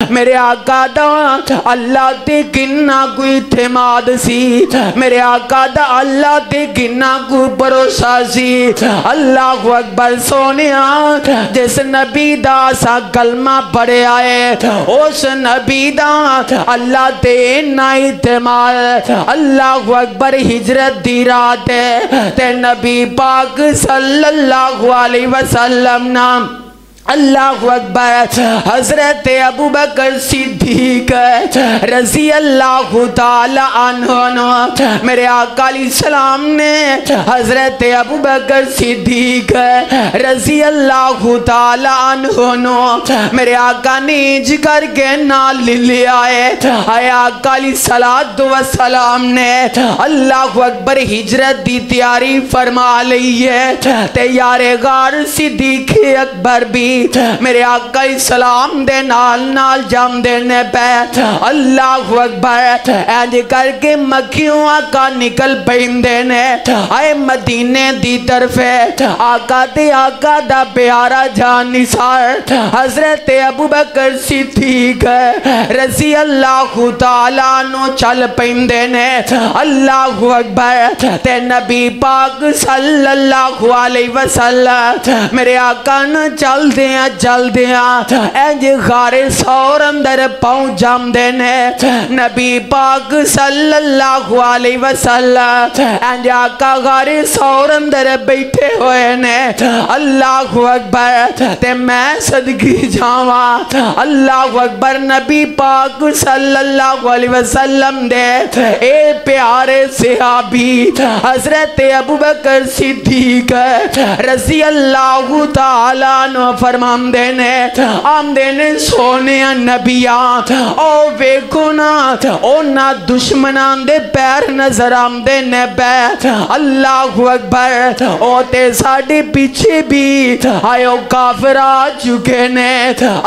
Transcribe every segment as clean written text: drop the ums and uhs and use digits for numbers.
میرے آقا دا اللہ تے کننا کوئی اعتماد سی، میرے آقا دا اللہ تے کننا کوئی بھروسہ سی۔ اللہ اکبر سونیا، جس نبی دا سا کلمہ پڑھے آئے اس نبی دا اللہ تے نا اعتماد۔ اللہ اکبر ہجرت دی رات ہے تے نبی پاک صلی اللہ علیہ وسلم نام اللہ اکبر حضرت ابوبکر صدیق رضی اللہ تعالی عنہ، میرے آقا علیہ السلام نے حضرت ابوبکر صدیق رضی اللہ تعالی عنہ میرے آقا نے انج کر کے نال لے آئے۔ اے آقا علیہ السلام نے اللہ اکبر ہجرت دی تیاری فرما لی ہے، تیار غار صدیق اکبر بھی میرے آقا اسلام دے نال نال جام دینے پہ۔ اللہ اکبر اینج کر کے مکیوں آقا نکل پیندے نے آئے مدینے دی طرف آقا تے آقا دا پیارا جان نثار حضرت ابوبکر صدیق رضی اللہ تعالیٰ عنہ چل پیندے نے۔ اللہ اکبر تے نبی پاک صلی اللہ علیہ وسلم میرے آقا نہ چل دے جل دیا اینج غار ثور اندر پہنچ جام دینے۔ نبی پاک صلی اللہ علیہ وسلم اینج آقا غار ثور اندر بیٹھے ہوئے نے۔ اللہ اکبر تے میں صدقی جاواں اللہ اکبر نبی پاک صلی اللہ علیہ وسلم دے اے پیارے صحابی حضرت ابوبکر صدیق رضی اللہ تعالیٰ عنہ فرمان دینے آم دینے سونے نبیان او ویکھو نا او نا دشمنان دے پیر نظر آم دینے بیت۔ اللہ اکبر او تے ساڑے پیچھے بھی آئیو کافر آ چکے نے۔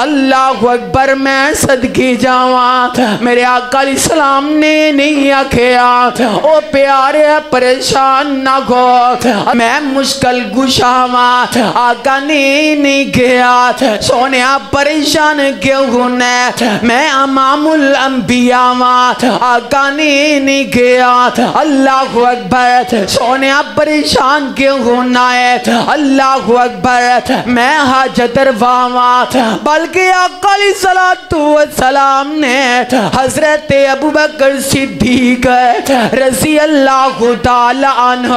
اللہ اکبر میں صدقی جاواں میرے آقا علیہ السلام نے نہیں آکھیا او پیارے پریشان نہ گو میں مشکل گشاواں آقا نے نہیں گیا سونیا پریشان کیوں ہونے میں امام الانبیاء ماں آقا نے نہیں گیا۔ اللہ اکبر سونیا پریشان کیوں ہونا ہے اللہ اکبر میں حاجت رواں بلکہ آقا علیہ السلام نے حضرت ابوبکر صدیق رضی اللہ تعالی عنہ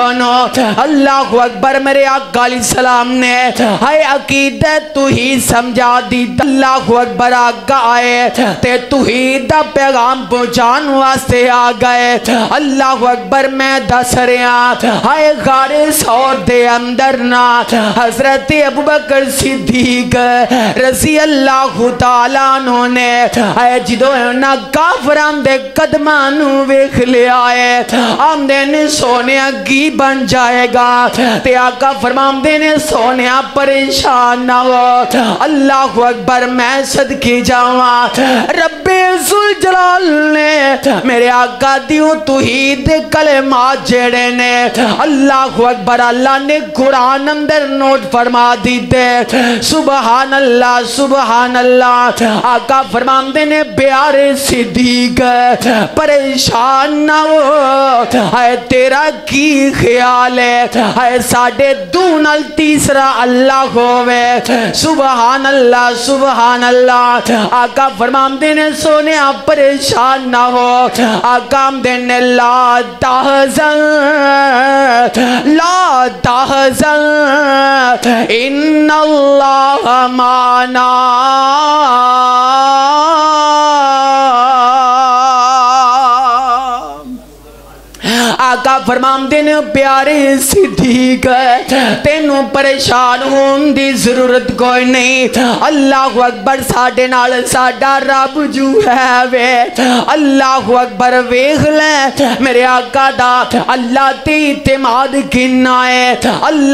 اللہ اکبر میرے آقا علیہ السلام نے ہے عقیدت توحید سمجھا دی۔ اللہ اکبر آقا آئے تے توحید دا پیغام پہنچان واسطے آ گئے۔ اللہ اکبر میں دس رہا ہے غار ثور دے اندر نا حضرت ابوبکر صدیق رضی اللہ تعالیٰ عنہ نے ہے جدو نا کافران دے قدمانو ویکھ لے آئے آم دینے سونیا کی بن جائے گا تے آقا فرمام دینے سونیا پریشان نہ ہو۔ اللہ اکبر میں صدقی جاواں رب ذوالجلال نے میرے آقا دیوں توحید کلمات جڑے نے اللہ اکبر اللہ نے قرآن اندر نوٹ فرما دیتے سبحان اللہ سبحان اللہ۔ آقا فرماندے نے پیارے صدیق پریشان نہ ہو ہے تیرا کی خیال ہے ساڑھے دونال تیسرا اللہ ہوئے سبحان اللہ سبحان اللہ۔ آقا فرماندے نے سونے آپ پریشان نہ ہو آقا دینے لا تحزن لا تحزن ان اللہ معنا آقا فرمان دینے پیارے صدیق تینوں پریشان ہون دی ضرورت کوئی نہیں۔ اللہ اکبر ساڑھے نال ساڑھا رب جو ہے وے اللہ اکبر ویخ لیں میرے آقا دا اللہ تے اعتماد کنا ہے اللہ